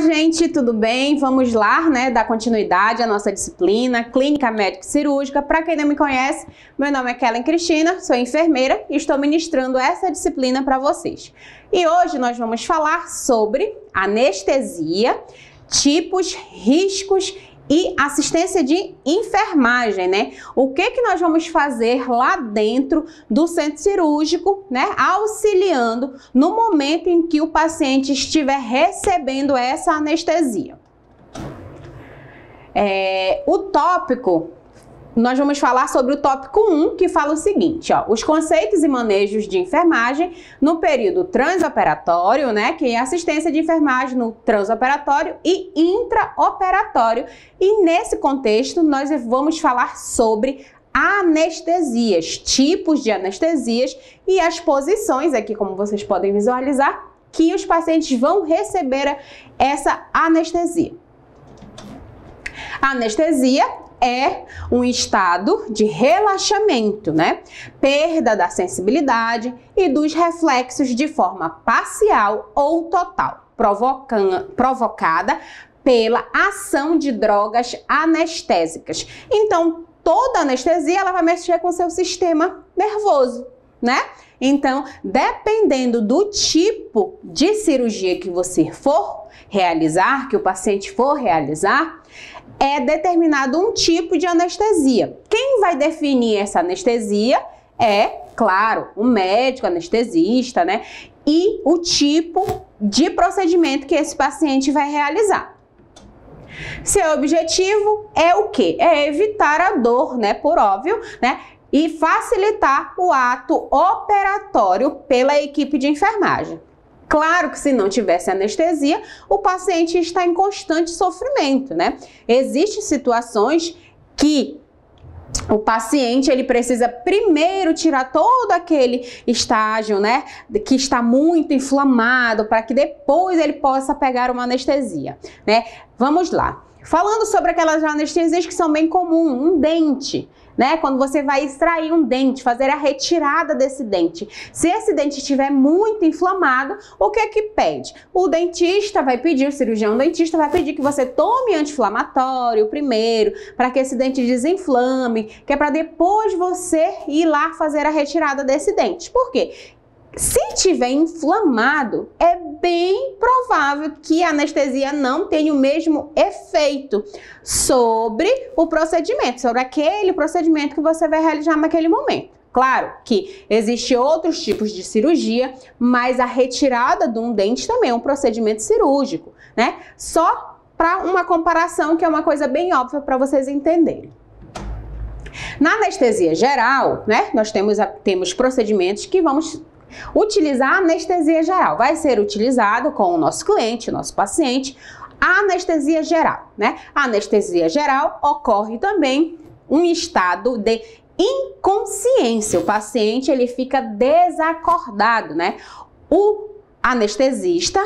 gente, tudo bem? Vamos lá, né, dar continuidade à nossa disciplina Clínica Médica Cirúrgica. Para quem não me conhece, meu nome é Kellen Cristina, sou enfermeira e estou ministrando essa disciplina para vocês. E hoje nós vamos falar sobre anestesia, tipos, riscos e assistência de enfermagem, né? O que nós vamos fazer lá dentro do centro cirúrgico, né? Auxiliando no momento em que o paciente estiver recebendo essa anestesia. Nós vamos falar sobre o tópico 1, que fala o seguinte, ó, os conceitos e manejos de enfermagem no período transoperatório, né, que é assistência de enfermagem no transoperatório e intraoperatório. E nesse contexto, nós vamos falar sobre anestesias, tipos de anestesias e as posições aqui, como vocês podem visualizar, que os pacientes vão receber essa anestesia. A anestesia é um estado de relaxamento, né? Perda da sensibilidade e dos reflexos de forma parcial ou total, provocada pela ação de drogas anestésicas. Então, toda anestesia ela vai mexer com o seu sistema nervoso, né? Então, dependendo do tipo de cirurgia que você for realizar, que o paciente for realizar, é determinado um tipo de anestesia. Quem vai definir essa anestesia é, claro, o médico anestesista, né? E o tipo de procedimento que esse paciente vai realizar. Seu objetivo é o quê? É evitar a dor, né? Por óbvio, né? E facilitar o ato operatório pela equipe de enfermagem. Claro que se não tivesse anestesia, o paciente está em constante sofrimento, né? Existem situações que o paciente ele precisa primeiro tirar todo aquele estágio, né, que está muito inflamado, para que depois ele possa pegar uma anestesia, né? Vamos lá. Falando sobre aquelas anestesias que são bem comuns, um dente, né? Quando você vai extrair um dente, fazer a retirada desse dente. Se esse dente estiver muito inflamado, o que é que pede? O dentista vai pedir, o cirurgião dentista vai pedir que você tome anti-inflamatório primeiro, para que esse dente desinflame, que é para depois você ir lá fazer a retirada desse dente. Por quê? Se estiver inflamado, é bem provável que a anestesia não tenha o mesmo efeito sobre o procedimento, sobre aquele procedimento que você vai realizar naquele momento. Claro que existem outros tipos de cirurgia, mas a retirada de um dente também é um procedimento cirúrgico, né? Só para uma comparação que é uma coisa bem óbvia para vocês entenderem. Na anestesia geral, né, nós temos procedimentos que vamos utilizar a anestesia geral. Vai ser utilizado com o nosso cliente, o nosso paciente, a anestesia geral, né? A anestesia geral ocorre também um estado de inconsciência. O paciente, ele fica desacordado, né? O anestesista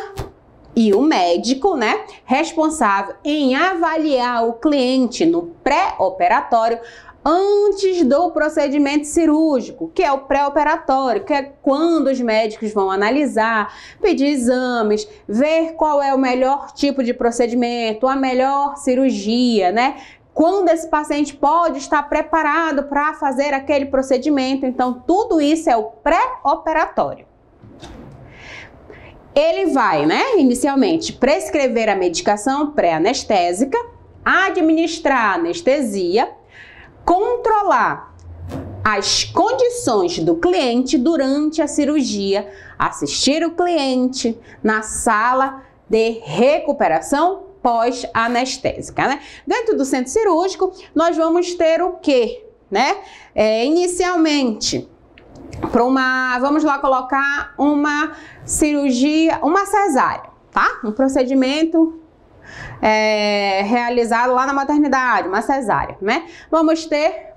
e o médico, né, responsável em avaliar o cliente no pré-operatório, antes do procedimento cirúrgico, que é o pré-operatório, que é quando os médicos vão analisar, pedir exames, ver qual é o melhor tipo de procedimento, a melhor cirurgia, né? Quando esse paciente pode estar preparado para fazer aquele procedimento. Então, tudo isso é o pré-operatório. Ele vai, né, inicialmente prescrever a medicação pré-anestésica, administrar a anestesia, controlar as condições do cliente durante a cirurgia, assistir o cliente na sala de recuperação pós-anestésica, né? Dentro do centro cirúrgico, nós vamos ter o quê, né? Inicialmente, vamos lá colocar uma cirurgia, uma cesárea, tá? Um procedimento realizado lá na maternidade, uma cesárea, né? Vamos ter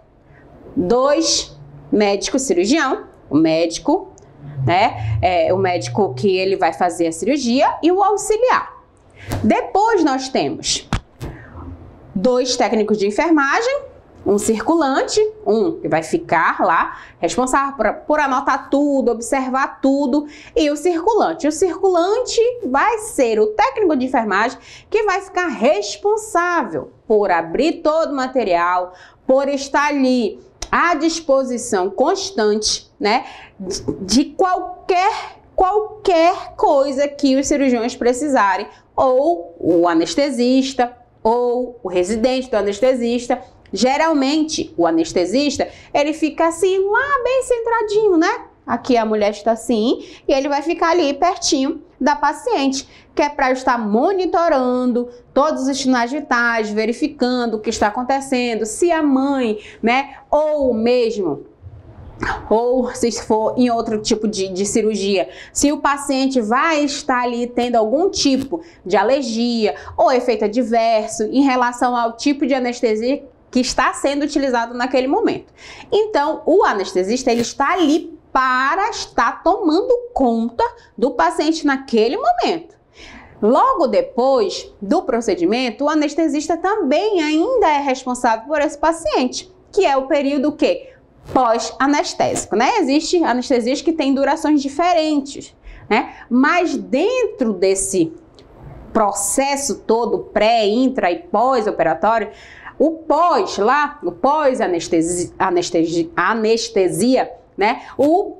dois médicos cirurgião, o médico, né? O médico que ele vai fazer a cirurgia e o auxiliar. Depois nós temos dois técnicos de enfermagem um circulante, que vai ficar lá, responsável por anotar tudo, observar tudo, e o circulante. O circulante vai ser o técnico de enfermagem que vai ficar responsável por abrir todo o material, por estar ali à disposição constante, né, de qualquer coisa que os cirurgiões precisarem, ou o anestesista, ou o residente do anestesista. Geralmente, o anestesista, ele fica assim, lá bem centradinho, né? Aqui a mulher está assim, e ele vai ficar ali pertinho da paciente, que é para estar monitorando todos os sinais vitais, verificando o que está acontecendo, se a mãe, né, ou se for em outro tipo de cirurgia, se o paciente vai estar ali tendo algum tipo de alergia ou efeito adverso em relação ao tipo de anestesia que está sendo utilizado naquele momento. Então, o anestesista, ele está ali para estar tomando conta do paciente naquele momento. Logo depois do procedimento, o anestesista também ainda é responsável por esse paciente, que é o período que? Pós-anestésico, né? Existem anestesias que têm durações diferentes, né? Mas dentro desse processo todo, pré, intra e pós-operatório, o pós-anestesia, né? O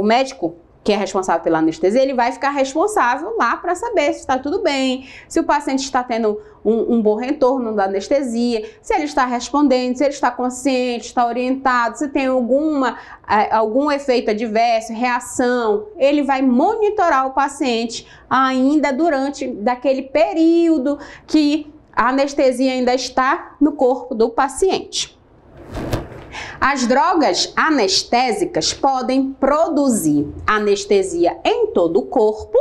médico que é responsável pela anestesia, ele vai ficar responsável lá para saber se está tudo bem, se o paciente está tendo um bom retorno da anestesia, se ele está respondendo, se ele está consciente, está orientado, se tem algum efeito adverso, reação. Ele vai monitorar o paciente ainda durante daquele período que a anestesia ainda está no corpo do paciente. As drogas anestésicas podem produzir anestesia em todo o corpo,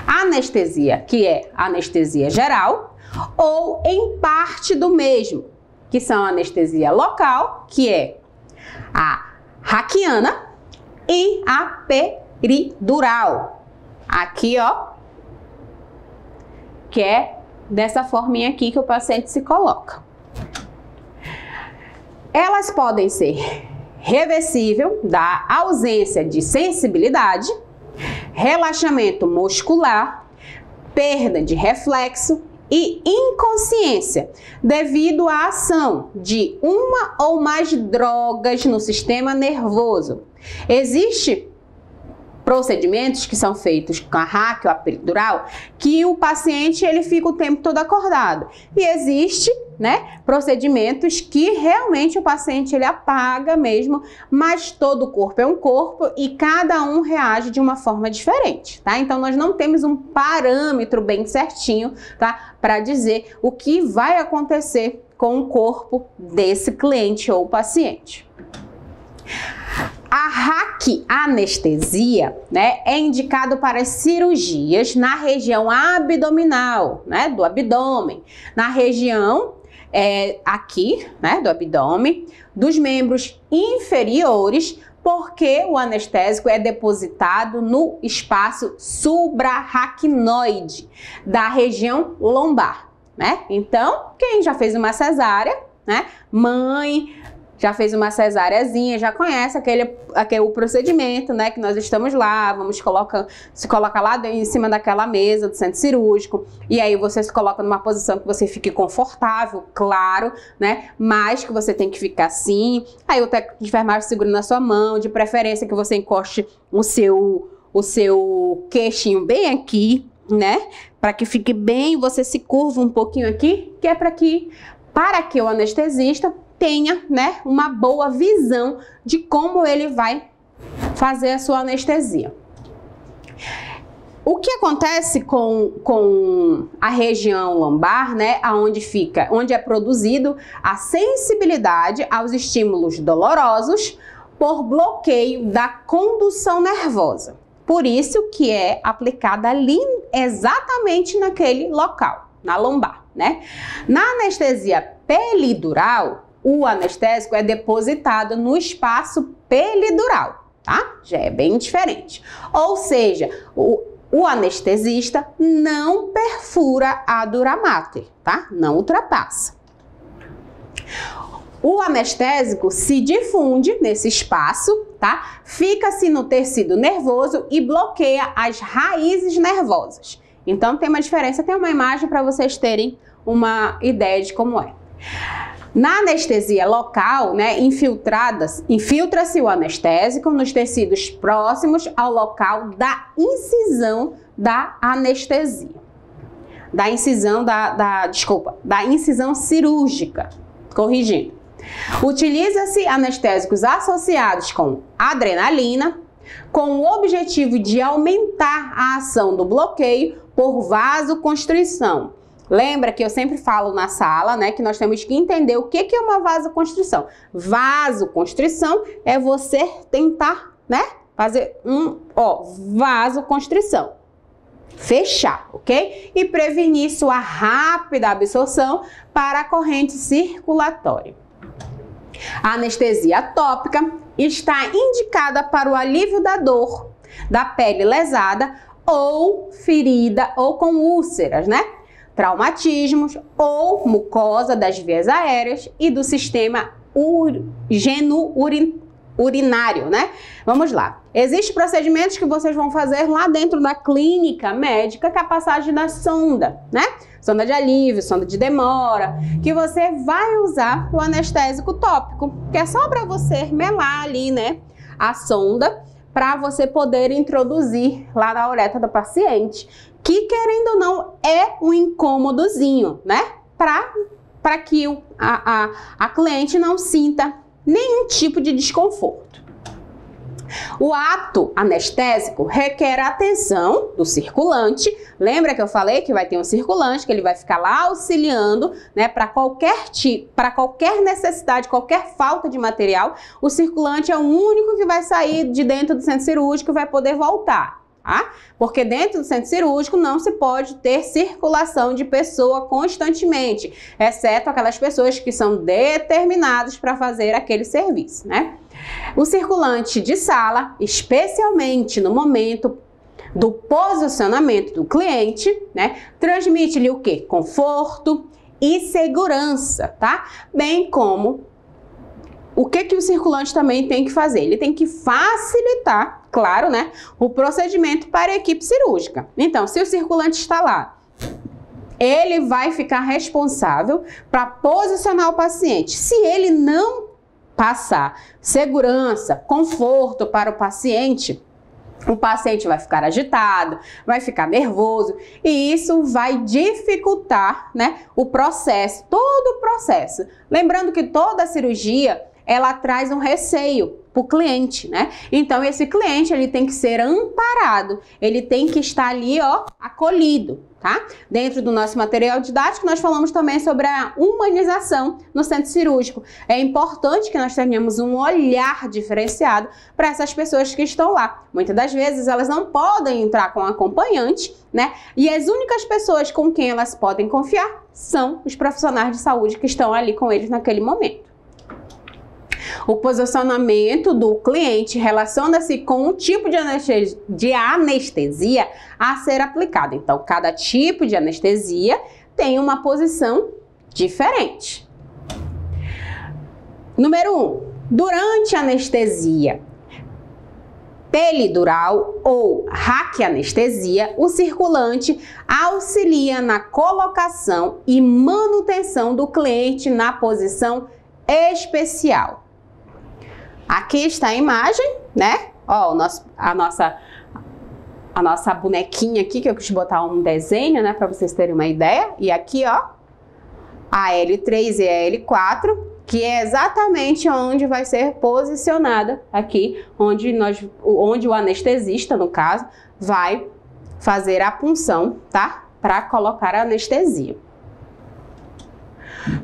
anestesia que é anestesia geral, ou em parte do mesmo, que são a anestesia local, que é a raquiana, e a peridural. Aqui, ó, que é dessa forminha aqui que o paciente se coloca. Elas podem ser reversível, da ausência de sensibilidade, relaxamento muscular, perda de reflexo e inconsciência, devido à ação de uma ou mais drogas no sistema nervoso. Existem procedimentos que são feitos com a raquia ou a peridural, que o paciente ele fica o tempo todo acordado. E existe, né, procedimentos que realmente o paciente ele apaga mesmo, mas todo o corpo é um corpo e cada um reage de uma forma diferente, tá? Então nós não temos um parâmetro bem certinho, tá, para dizer o que vai acontecer com o corpo desse cliente ou paciente. A raquianestesia, né, é indicado para cirurgias na região abdominal, né, do abdômen, na região aqui, né, do abdômen, dos membros inferiores, porque o anestésico é depositado no espaço subaracnoide da região lombar, né? Então, quem já fez uma cesárea, né, mãe, já fez uma cesáreazinha, já conhece o procedimento, né? Que nós estamos lá, se coloca lá em cima daquela mesa do centro cirúrgico, e aí você se coloca numa posição que você fique confortável, claro, né? Mas que você tem que ficar assim. Aí o técnico de enfermagem segura na sua mão, de preferência que você encoste o seu queixinho bem aqui, né? Para que fique bem, você se curva um pouquinho aqui, que é para que o anestesista tenha, né, uma boa visão de como ele vai fazer a sua anestesia. O que acontece com a região lombar, né, onde é produzido a sensibilidade aos estímulos dolorosos por bloqueio da condução nervosa. Por isso que é aplicada ali exatamente naquele local, na lombar, né? Na anestesia peridural, o anestésico é depositado no espaço peridural, tá? Já é bem diferente. Ou seja, o anestesista não perfura a dura mater, tá? Não ultrapassa. O anestésico se difunde nesse espaço, tá? Fica-se no tecido nervoso e bloqueia as raízes nervosas. Então tem uma diferença, tem uma imagem para vocês terem uma ideia de como é. Na anestesia local, né, infiltra-se o anestésico nos tecidos próximos ao local da incisão da anestesia. Da incisão cirúrgica. Corrigindo. Utiliza-se anestésicos associados com adrenalina, com o objetivo de aumentar a ação do bloqueio por vasoconstrição. Lembra que eu sempre falo na sala, né, que nós temos que entender o que é uma vasoconstrição. Vasoconstrição é você tentar, né, fazer vasoconstrição. Fechar, ok? E prevenir sua rápida absorção para a corrente circulatória. A anestesia tópica está indicada para o alívio da dor da pele lesada ou ferida ou com úlceras, né? Traumatismos ou mucosa das vias aéreas e do sistema urinário, né? Vamos lá. Existem procedimentos que vocês vão fazer lá dentro da clínica médica, que é a passagem da sonda, né? Sonda de alívio, sonda de demora, que você vai usar o anestésico tópico, que é só para você melar ali, né, a sonda, para você poder introduzir lá na uretra do paciente, que querendo ou não é um incômodozinho, né, para que a cliente não sinta nenhum tipo de desconforto. O ato anestésico requer a atenção do circulante. Lembra que eu falei que vai ter um circulante, que ele vai ficar lá auxiliando, né, para qualquer necessidade, qualquer falta de material. O circulante é o único que vai sair de dentro do centro cirúrgico e vai poder voltar. Tá? Porque dentro do centro cirúrgico não se pode ter circulação de pessoa constantemente, exceto aquelas pessoas que são determinadas para fazer aquele serviço, né? O circulante de sala, especialmente no momento do posicionamento do cliente, né, transmite-lhe o quê? Conforto e segurança, tá? Bem como o que o circulante também tem que fazer? Ele tem que facilitar, claro, né, o procedimento para a equipe cirúrgica. Então, se o circulante está lá, ele vai ficar responsável para posicionar o paciente. Se ele não passar segurança, conforto para o paciente vai ficar agitado, vai ficar nervoso e isso vai dificultar, né, o processo, todo o processo. Lembrando que toda a cirurgia ela traz um receio para o cliente, né? Então esse cliente ele tem que ser amparado, ele tem que estar ali, ó, acolhido, tá? Dentro do nosso material didático nós falamos também sobre a humanização no centro cirúrgico. É importante que nós tenhamos um olhar diferenciado para essas pessoas que estão lá. Muitas das vezes elas não podem entrar com acompanhante, né? E as únicas pessoas com quem elas podem confiar são os profissionais de saúde que estão ali com eles naquele momento. O posicionamento do cliente relaciona-se com o tipo de anestesia a ser aplicado. Então, cada tipo de anestesia tem uma posição diferente. Número 1. Durante a anestesia peridural ou raquianestesia, o circulante auxilia na colocação e manutenção do cliente na posição especial. Aqui está a imagem, né? Ó, a nossa bonequinha aqui, que eu quis botar um desenho, né? Para vocês terem uma ideia. E aqui, ó, a L3 e a L4, que é exatamente onde vai ser posicionada aqui, onde o anestesista, no caso, vai fazer a punção, tá? Para colocar a anestesia.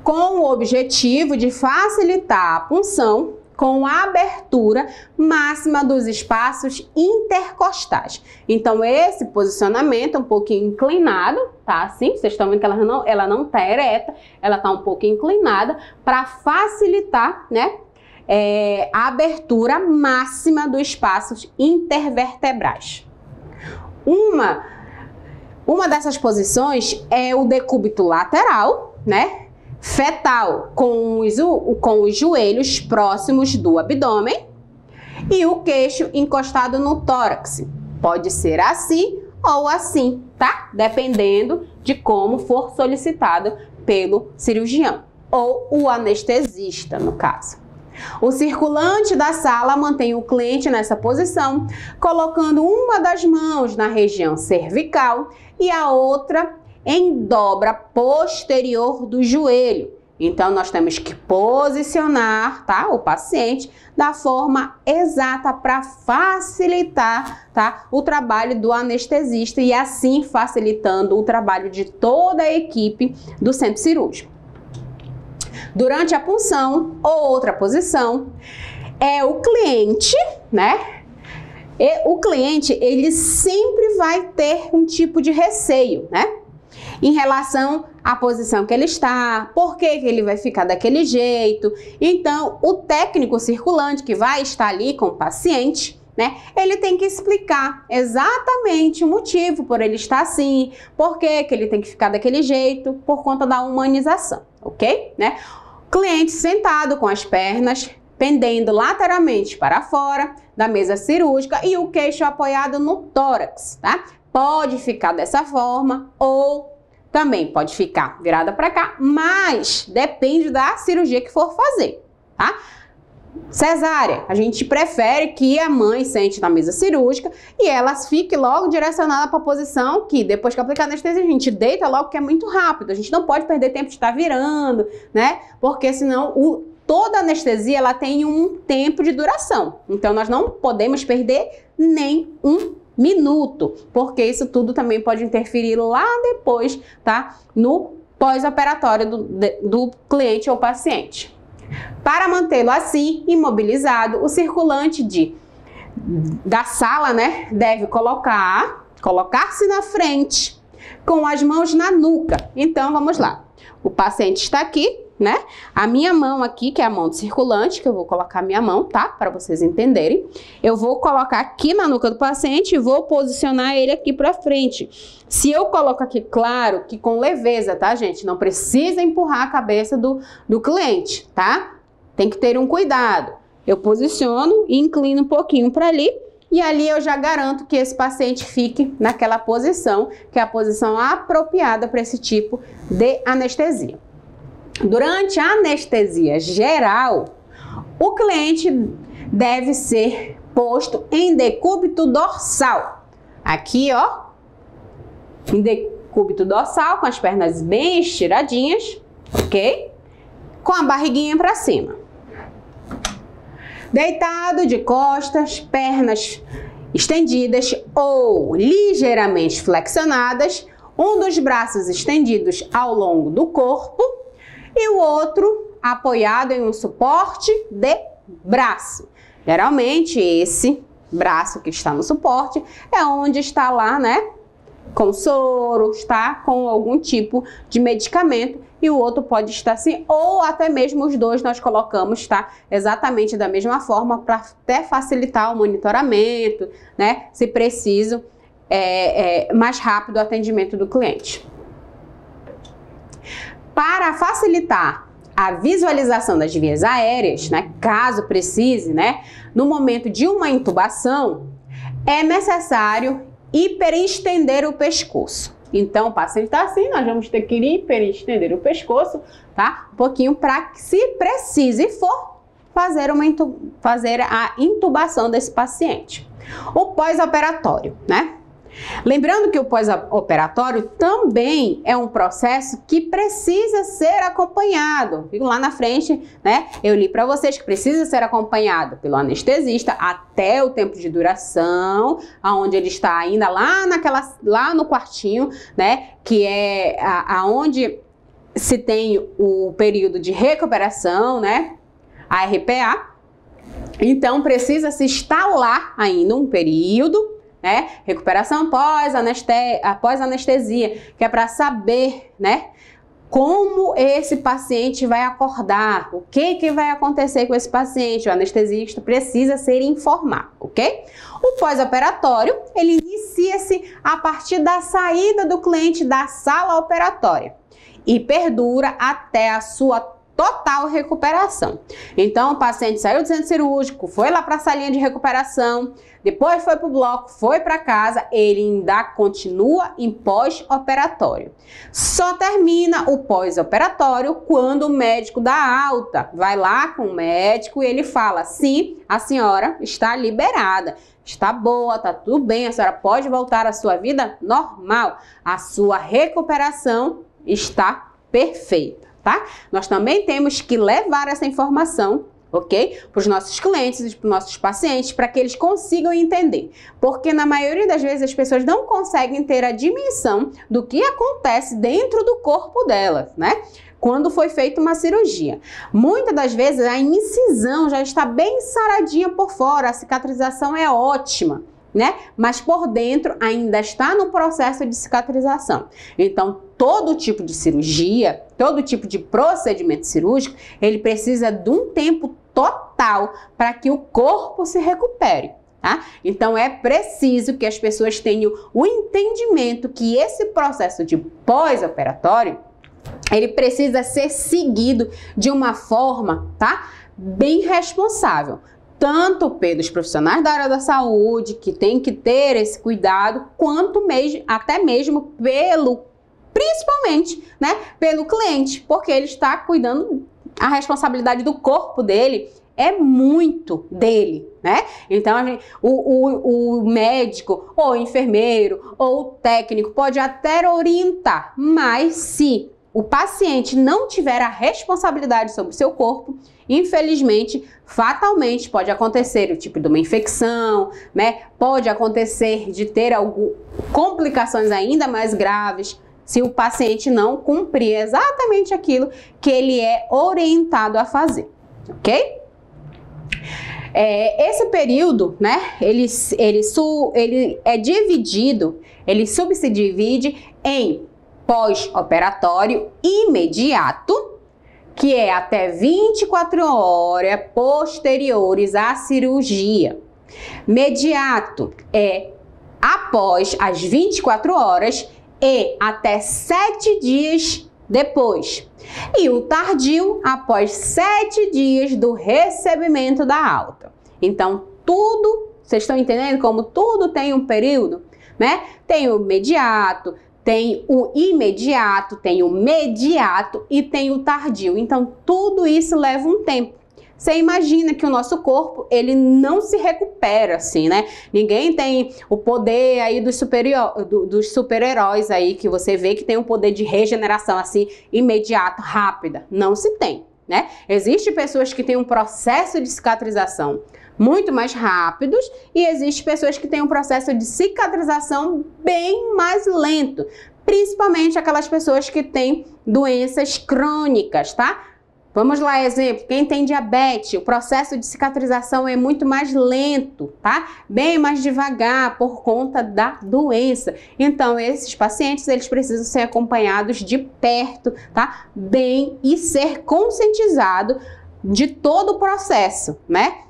Com o objetivo de facilitar a punção, com a abertura máxima dos espaços intercostais. Então, esse posicionamento é um pouquinho inclinado, tá? Assim, vocês estão vendo que ela não tá ereta, ela tá um pouco inclinada para facilitar, né, a abertura máxima dos espaços intervertebrais. Uma dessas posições é o decúbito lateral, né? fetal com os joelhos próximos do abdômen e o queixo encostado no tórax. Pode ser assim ou assim, tá? Dependendo de como for solicitado pelo cirurgião ou o anestesista, no caso. O circulante da sala mantém o cliente nessa posição, colocando uma das mãos na região cervical e a outra em dobra posterior do joelho. Então, nós temos que posicionar, tá, o paciente da forma exata para facilitar, tá, o trabalho do anestesista e assim facilitando o trabalho de toda a equipe do centro cirúrgico. Durante a punção, outra posição, é o cliente, né? E o cliente, ele sempre vai ter um tipo de receio, né? Em relação à posição que ele está, por que ele vai ficar daquele jeito. Então, o técnico circulante que vai estar ali com o paciente, né, ele tem que explicar exatamente o motivo por ele estar assim, por que ele tem que ficar daquele jeito, por conta da humanização, ok? Né? Cliente sentado com as pernas pendendo lateralmente para fora da mesa cirúrgica e o queixo apoiado no tórax, tá? Pode ficar dessa forma ou também pode ficar virada para cá, mas depende da cirurgia que for fazer, tá? Cesárea, a gente prefere que a mãe sente na mesa cirúrgica e ela fique logo direcionada para a posição que depois que aplicar a anestesia a gente deita logo, que é muito rápido. A gente não pode perder tempo de estar virando, né? Porque senão toda anestesia ela tem um tempo de duração. Então nós não podemos perder nem um minuto, porque isso tudo também pode interferir lá depois, tá? No pós-operatório do cliente ou paciente. Para mantê-lo assim, imobilizado, o circulante da sala, né, deve colocar-se na frente, com as mãos na nuca. Então, vamos lá. O paciente está aqui, né? A minha mão aqui, que é a mão do circulante, que eu vou colocar a minha mão, tá? Para vocês entenderem. Eu vou colocar aqui na nuca do paciente e vou posicionar ele aqui para frente. Se eu coloco aqui, claro, que com leveza, tá, gente? Não precisa empurrar a cabeça do cliente, tá? Tem que ter um cuidado. Eu posiciono e inclino um pouquinho para ali. E ali eu já garanto que esse paciente fique naquela posição, que é a posição apropriada para esse tipo de anestesia. Durante a anestesia geral, o cliente deve ser posto em decúbito dorsal. Aqui, ó, em decúbito dorsal, com as pernas bem estiradinhas, ok? Com a barriguinha para cima. Deitado de costas, pernas estendidas ou ligeiramente flexionadas, um dos braços estendidos ao longo do corpo e o outro apoiado em um suporte de braço. Geralmente esse braço que está no suporte é onde está lá, né, com soro, está com algum tipo de medicamento e o outro pode estar assim, ou até mesmo os dois nós colocamos, tá, exatamente da mesma forma para até facilitar o monitoramento, né, se preciso, mais rápido o atendimento do cliente. Para facilitar a visualização das vias aéreas, né, caso precise, né, no momento de uma intubação, é necessário hiperestender o pescoço. Então, o paciente está assim, nós vamos ter que hiperestender o pescoço, tá? Um pouquinho para que, se precise for, fazer a intubação desse paciente. O pós-operatório, né? Lembrando que o pós-operatório também é um processo que precisa ser acompanhado. Fico lá na frente, né? Eu li para vocês que precisa ser acompanhado pelo anestesista até o tempo de duração, aonde ele está ainda lá no quartinho, né? Que é aonde se tem o período de recuperação, né? A RPA. Então precisa se instalar ainda um período, né? Recuperação após anestesia, que é para saber, né, como esse paciente vai acordar, o que vai acontecer com esse paciente. O anestesista precisa ser informado, ok? O pós-operatório, ele inicia-se a partir da saída do cliente da sala operatória e perdura até a sua total recuperação. Então, o paciente saiu do centro cirúrgico, foi lá para a salinha de recuperação, depois foi para o bloco, foi para casa, ele ainda continua em pós-operatório. Só termina o pós-operatório quando o médico dá alta. Vai lá com o médico e ele fala: sim, a senhora está liberada, está boa, está tudo bem, a senhora pode voltar à sua vida normal, a sua recuperação está perfeita. Tá? Nós também temos que levar essa informação, ok? Para os nossos clientes e para os nossos pacientes, para que eles consigam entender. Porque na maioria das vezes as pessoas não conseguem ter a dimensão do que acontece dentro do corpo delas, né? Quando foi feita uma cirurgia. Muitas das vezes a incisão já está bem saradinha por fora, a cicatrização é ótima, né? Mas por dentro ainda está no processo de cicatrização. Então, todo tipo de cirurgia, todo tipo de procedimento cirúrgico, ele precisa de um tempo total para que o corpo se recupere, tá? Então, é preciso que as pessoas tenham o entendimento que esse processo de pós-operatório, ele precisa ser seguido de uma forma, tá? Bem responsável. Tanto pelos profissionais da área da saúde, que tem que ter esse cuidado, quanto mesmo, até mesmo principalmente, né, pelo cliente, porque ele está cuidando, a responsabilidade do corpo dele é muito dele, né? Então, o médico, ou o enfermeiro, ou o técnico pode até orientar, mas se o paciente não tiver a responsabilidade sobre o seu corpo, infelizmente, fatalmente pode acontecer o tipo de uma infecção, né? Pode acontecer de ter complicações ainda mais graves se o paciente não cumprir exatamente aquilo que ele é orientado a fazer, ok? Esse período, né? Ele é dividido, ele subdivide em pós-operatório imediato, que é até 24 horas posteriores à cirurgia. Mediato é após as 24 horas e até 7 dias depois. E o tardio após 7 dias do recebimento da alta. Então, tudo, vocês estão entendendo como tudo tem um período, né? Tem o imediato, tem o imediato, tem o mediato e tem o tardio. Então, tudo isso leva um tempo. Você imagina que o nosso corpo, ele não se recupera assim, né? Ninguém tem o poder aí dos super-heróis aí, que você vê que tem um poder de regeneração assim, imediato, rápida. Não se tem, né? Existem pessoas que têm um processo de cicatrização muito mais rápidos e existem pessoas que têm um processo de cicatrização bem mais lento, principalmente aquelas pessoas que têm doenças crônicas, tá? Vamos lá, exemplo, quem tem diabetes, o processo de cicatrização é muito mais lento, tá? Bem mais devagar por conta da doença. Então, esses pacientes, eles precisam ser acompanhados de perto, tá? Bem, e ser conscientizado de todo o processo, né?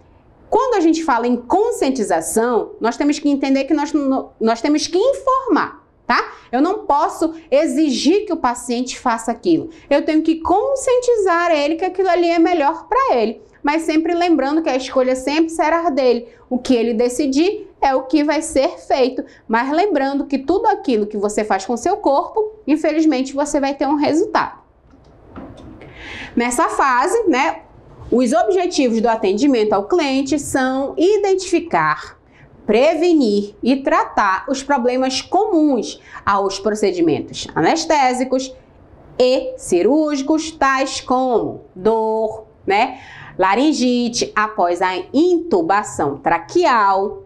Quando a gente fala em conscientização, nós temos que entender que nós temos que informar, tá? Eu não posso exigir que o paciente faça aquilo. Eu tenho que conscientizar ele que aquilo ali é melhor para ele. Mas sempre lembrando que a escolha sempre será dele. O que ele decidir é o que vai ser feito. Mas lembrando que tudo aquilo que você faz com seu corpo, infelizmente você vai ter um resultado. Nessa fase, né? Os objetivos do atendimento ao cliente são identificar, prevenir e tratar os problemas comuns aos procedimentos anestésicos e cirúrgicos, tais como dor, né, laringite após a intubação traqueal,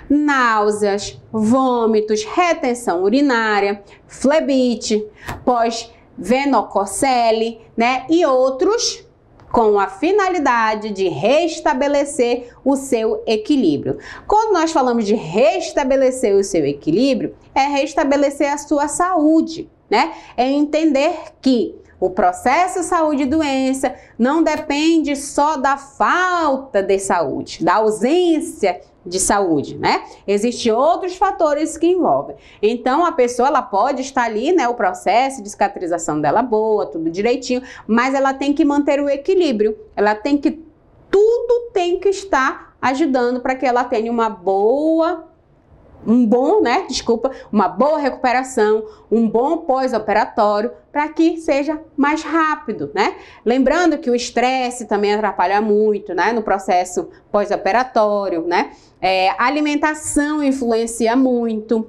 náuseas, vômitos, retenção urinária, flebite, pós-venococele, né, e outros, com a finalidade de restabelecer o seu equilíbrio. Quando nós falamos de restabelecer o seu equilíbrio, é restabelecer a sua saúde, né? É entender que o processo saúde e doença não depende só da falta de saúde, da ausência de saúde, né? Existem outros fatores que envolvem. Então, a pessoa, ela pode estar ali, né, o processo de cicatrização dela boa, tudo direitinho, mas ela tem que manter o equilíbrio. Tudo tem que estar ajudando para que ela tenha uma boa recuperação, um bom pós-operatório, para que seja mais rápido, né? Lembrando que o estresse também atrapalha muito, né, no processo pós-operatório, né? A alimentação influencia muito.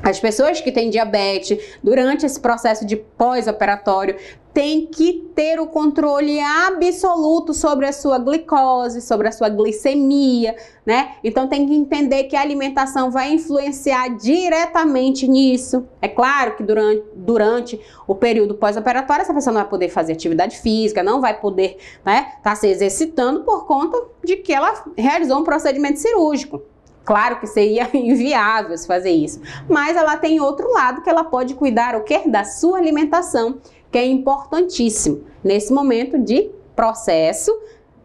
As pessoas que têm diabetes, durante esse processo de pós-operatório, têm que ter o controle absoluto sobre a sua glicose, sobre a sua glicemia, né? Então tem que entender que a alimentação vai influenciar diretamente nisso. É claro que durante o período pós-operatório, essa pessoa não vai poder fazer atividade física, não vai poder, né, tá se exercitando por conta de que ela realizou um procedimento cirúrgico. Claro que seria inviável se fazer isso, mas ela tem outro lado que ela pode cuidar o quê? Da sua alimentação, que é importantíssimo nesse momento de processo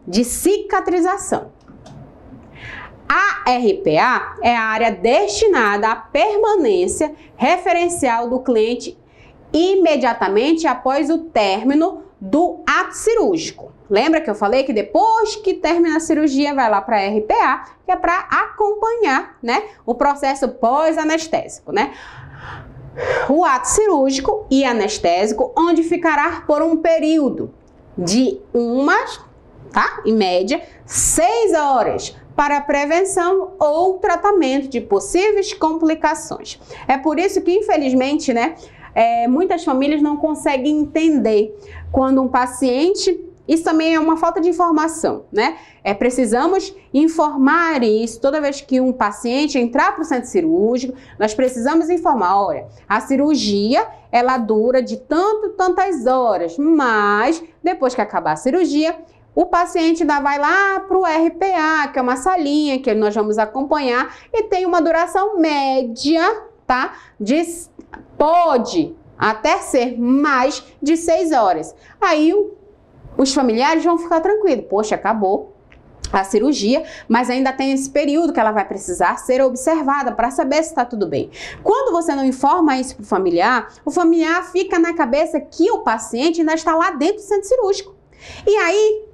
de cicatrização. A RPA é a área destinada à permanência referencial do cliente imediatamente após o término do ato cirúrgico. Lembra que eu falei que depois que termina a cirurgia vai lá para a RPA, que é para acompanhar, né, o processo pós-anestésico, né? O ato cirúrgico e anestésico, onde ficará por um período de em média, 6 horas para prevenção ou tratamento de possíveis complicações. É por isso que, infelizmente, né, muitas famílias não conseguem entender quando um paciente... Isso também é uma falta de informação, né? Precisamos informar isso toda vez que um paciente entrar para o centro cirúrgico, nós precisamos informar, olha, a cirurgia, ela dura de tantas horas, mas depois que acabar a cirurgia, o paciente ainda vai lá para o RPA, que é uma salinha que nós vamos acompanhar e tem uma duração média, tá? Pode até ser mais de 6 horas. Aí os familiares vão ficar tranquilos. Poxa, acabou a cirurgia, mas ainda tem esse período que ela vai precisar ser observada para saber se está tudo bem. Quando você não informa isso para o familiar fica na cabeça que o paciente ainda está lá dentro do centro cirúrgico. E aí,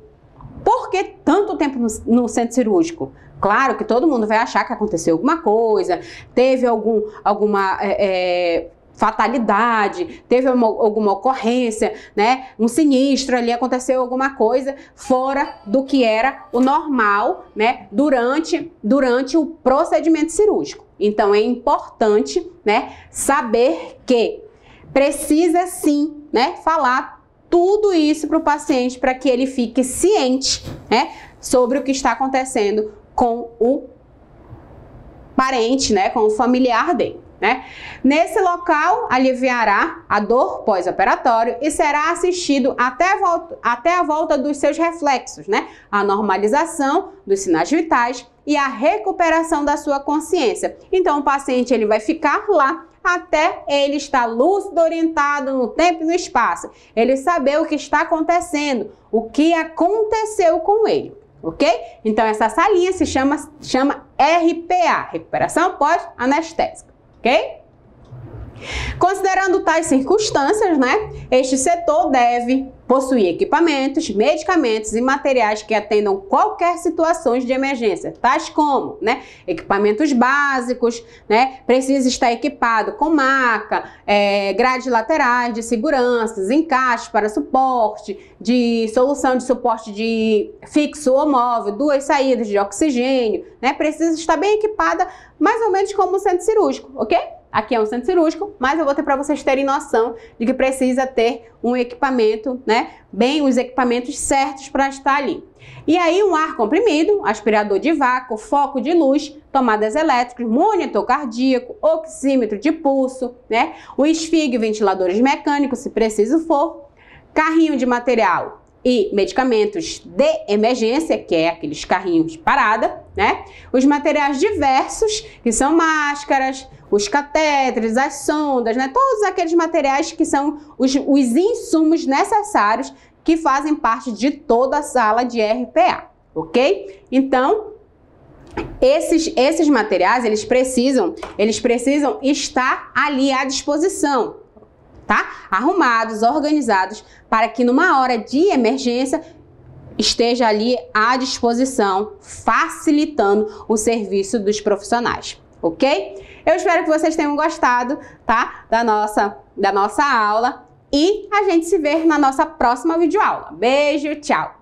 por que tanto tempo no centro cirúrgico? Claro que todo mundo vai achar que aconteceu alguma coisa, teve alguma fatalidade, teve alguma ocorrência, né? Um sinistro ali, aconteceu alguma coisa fora do que era o normal, né? Durante o procedimento cirúrgico. Então é importante, né, saber que precisa sim, né, falar tudo isso para o paciente para que ele fique ciente, né, sobre o que está acontecendo com o parente, né, com o familiar dele. Né? Nesse local, aliviará a dor pós-operatório e será assistido até a volta dos seus reflexos, né? A normalização dos sinais vitais e a recuperação da sua consciência. Então, o paciente ele vai ficar lá até ele estar lúcido, orientado no tempo e no espaço. Ele saber o que está acontecendo, o que aconteceu com ele. Ok? Então, essa salinha se chama RPA, Recuperação Pós-Anestésica. Ok? Considerando tais circunstâncias, né, este setor deve possuir equipamentos, medicamentos e materiais que atendam qualquer situação de emergência, tais como, né, equipamentos básicos, né, precisa estar equipado com maca, grades laterais de segurança, encaixes para suporte, de solução de suporte de fixo ou móvel, 2 saídas de oxigênio, né, precisa estar bem equipada, mais ou menos como um centro cirúrgico, ok? Aqui é um centro cirúrgico, mas eu vou ter para vocês terem noção de que precisa ter um equipamento, né? Os equipamentos certos para estar ali. E aí um ar comprimido, aspirador de vácuo, foco de luz, tomadas elétricas, monitor cardíaco, oxímetro de pulso, né? O esfígue, ventiladores mecânicos, se preciso for, carrinho de material e medicamentos de emergência, que é aqueles carrinhos de parada, né? Os materiais diversos, que são máscaras, os catéteres, as sondas, né? Todos aqueles materiais que são os insumos necessários que fazem parte de toda a sala de RPA, ok? Então, esses materiais, eles precisam estar ali à disposição, tá? Arrumados, organizados, para que numa hora de emergência esteja ali à disposição, facilitando o serviço dos profissionais, ok? Eu espero que vocês tenham gostado, tá? Da nossa aula, e a gente se vê na nossa próxima videoaula. Beijo, tchau!